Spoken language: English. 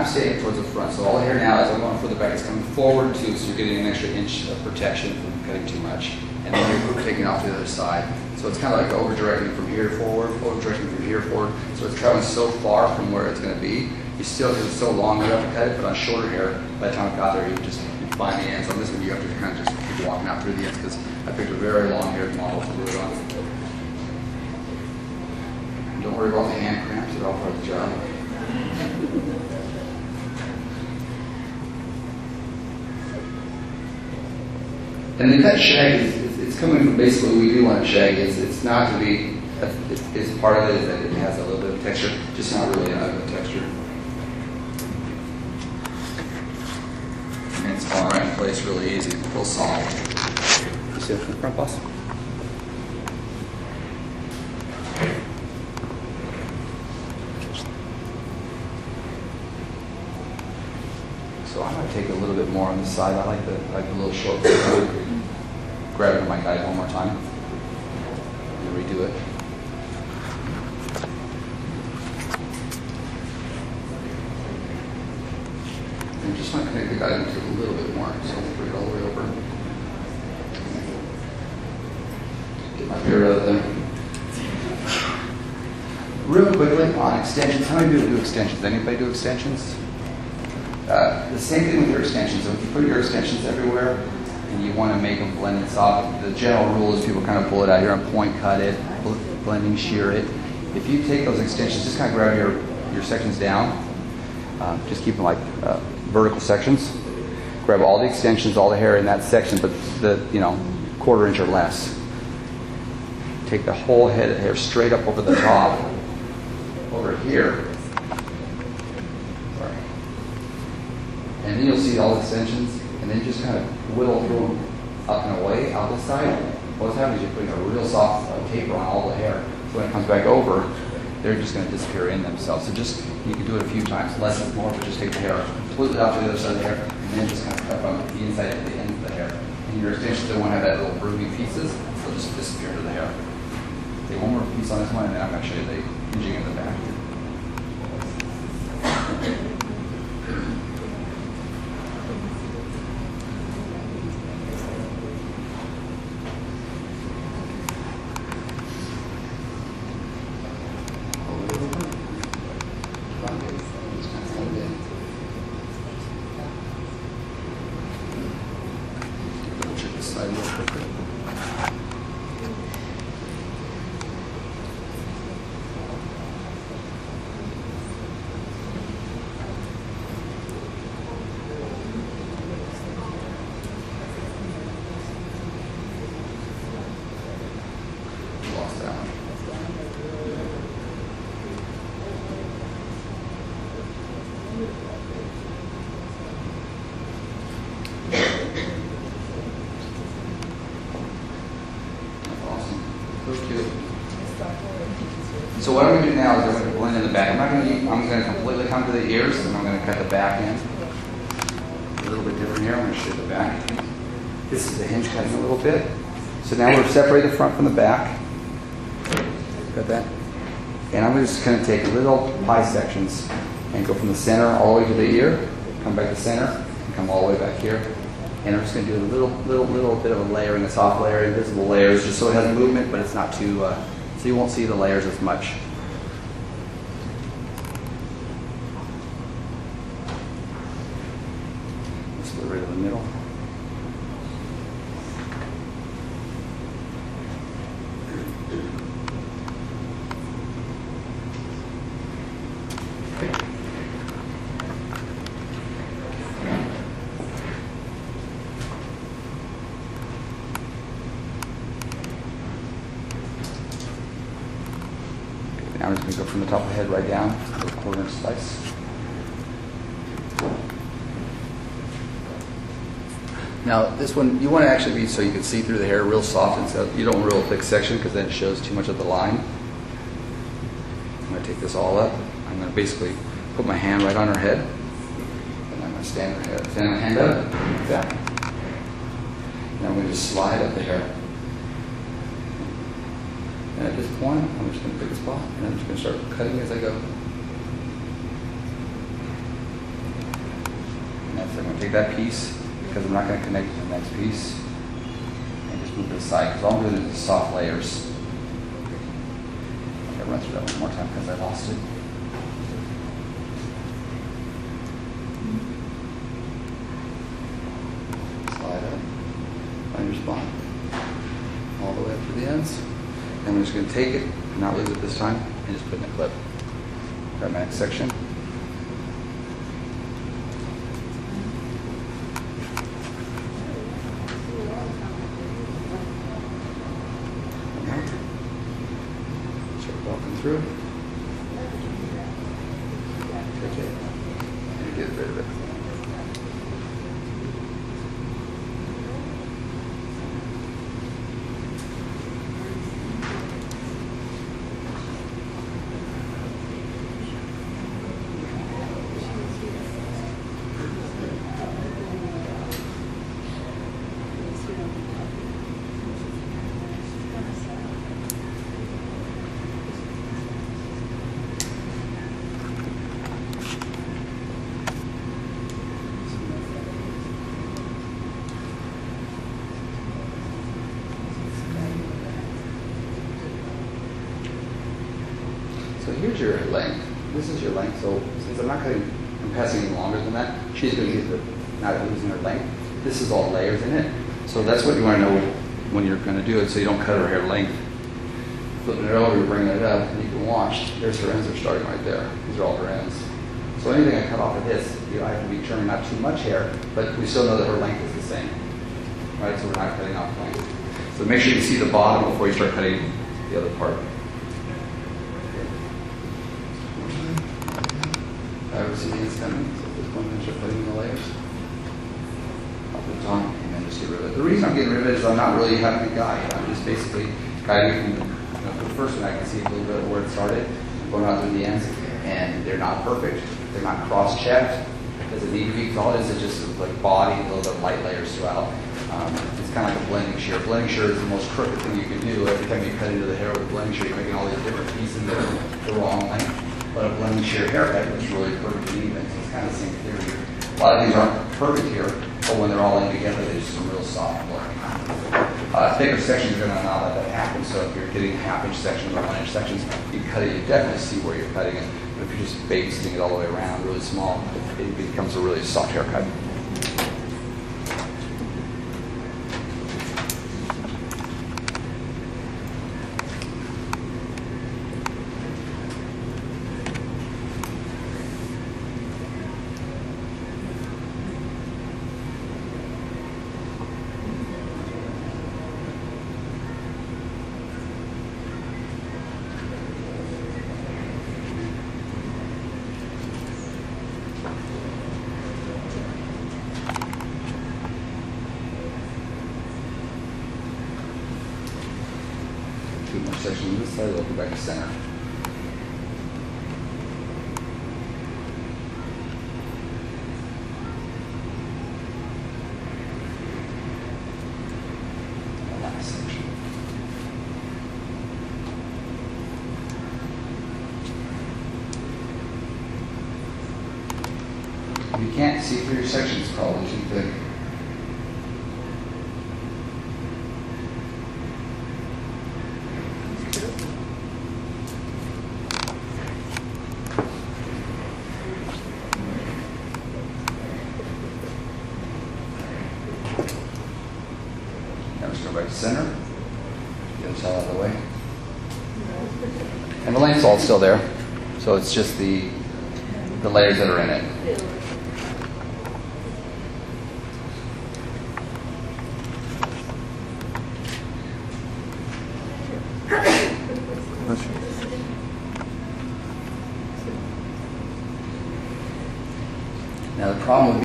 of staying towards the front. So all the hair now, as I'm going further back, it's coming forward too, so you're getting an extra inch of protection from cutting too much. And then you're taking off to the other side. So it's kind of like over-directing from here forward, over-directing from here forward. So it's traveling so far from where it's going to be. You still, because it's so long, you have to cut it, but on shorter hair, by the time I got there, you just find the ends. On this one, you have to kind of just keep walking out through the ends, because I picked a very long-haired model to do it on. Don't worry about the hand cramps, they're all part of the job. And the cut shag it's coming from basically what we do on a shag. It's not to be, it's part of it is that it has a little bit of texture, just not really an ugly texture. And it's falling right in place really easy, real solid. You see it from the front, boss? So I'm going to take a little bit more on this side. I like the little short one. Grab it on my guide one more time and redo it. And just want to connect the guide into a little bit more, so we'll bring it all the way over. Get my beard out of there. Real quickly on extensions. How many people do extensions? Anybody do extensions? The same thing with your extensions. So if you put your extensions everywhere and you want to make them blend and soft, the general rule is people kind of pull it out here and point cut it, blending, shear it. If you take those extensions, just kind of grab your sections down. Just keep them like vertical sections. Grab all the extensions, all the hair in that section, but the quarter inch or less. Take the whole head of hair straight up over the top, over here. And then you'll see all the extensions, and then just kind of whittle through them up and away out this side. What's happening is you're putting a real soft taper on all the hair. So when it comes back over, they're just going to disappear in themselves. So just, you can do it a few times, less is more, but just take the hair completely off to the other side of the hair, and then just kind of cut from the inside to the end of the hair. And your extensions don't want to have that little groovy pieces, they'll just disappear into the hair. Okay, one more piece on this one, and then I'm going to show you the hinging in the back. So what I'm going to do now is I'm going to blend in the back. I'm going to completely come to the ears, and I'm going to cut the back end. A little bit different here. I'm going to show you the back. This is the hinge cutting a little bit. So now we're separating the front from the back. Got that? And I'm just going to take little pie sections and go from the center all the way to the ear, come back to center, and come all the way back here. And I'm just going to do a little bit of a layering, a soft layer, invisible layers, just so it has movement, but it's not too, so you won't see the layers as much. Split right in the middle. Now I'm just going to go from the top of the head right down to a quarter-inch slice. Now this one, you want to actually be so you can see through the hair real soft, and so you don't want a real thick section because then it shows too much of the line. I'm going to take this all up. I'm going to basically put my hand right on her head, and I'm going to stand my hand up like that. And I'm going to just slide up the hair. And at this point, I'm just going to pick a spot, and I'm just going to start cutting as I go. So I'm going to take that piece, because I'm not going to connect to the next piece, and just move it aside, because all I'm doing is soft layers. I'm going to run through that one more time because I lost it. Slide up, find your spot, all the way up to the ends. And I'm just going to take it, and not lose it this time, and just put it in a clip. Grab my next section. Start walking through. Take it, and get rid of it. So here's your length. This is your length. So since I'm passing any longer than that, she's going to use not losing her length. This is all layers in it. So that's what you want to know when you're going to do it, so you don't cut her hair length. Flipping it over, bringing it up, and you can watch. There's her ends are starting right there. These are all her ends. So anything I cut off of this, I have to be trimming not too much hair, but we still know that her length is the same. Right? So we're not cutting off length. So make sure you see the bottom before you start cutting the other part. I ever see these coming, so at this point I'm just putting in the layers. I'll put it on and then just get rid of it. The reason I'm getting rid of it is I'm not really having to guide. I'm just basically guiding from the first one. I can see a little bit of where it started, going out through the ends, and they're not perfect. They're not cross-checked. Does it need to be? All it is just like body, a little bit of light layers throughout. It's kind of like a blending shear. Blending shear is the most crooked thing you can do. Every time you cut into the hair with a blending shear, you're making all these different pieces that are the wrong length. But a blending shear haircut is really perfect and even, so it's kind of the same theory. A lot of these aren't perfect here, but when they're all in together, they're just some real soft blur. Thicker sections are going to not let that happen, so if you're getting half-inch sections or 1-inch sections, you cut it, you definitely see where you're cutting it. But if you're just basting it all the way around, really small, it becomes a really soft haircut. Two more sections on this side, we'll go back to center. The last section. If you can't see through your section, it's probably too thick. Now let's go back to center. Get this all out of the way. And the length's all still there. So it's just the layers that are in it. Now the problem with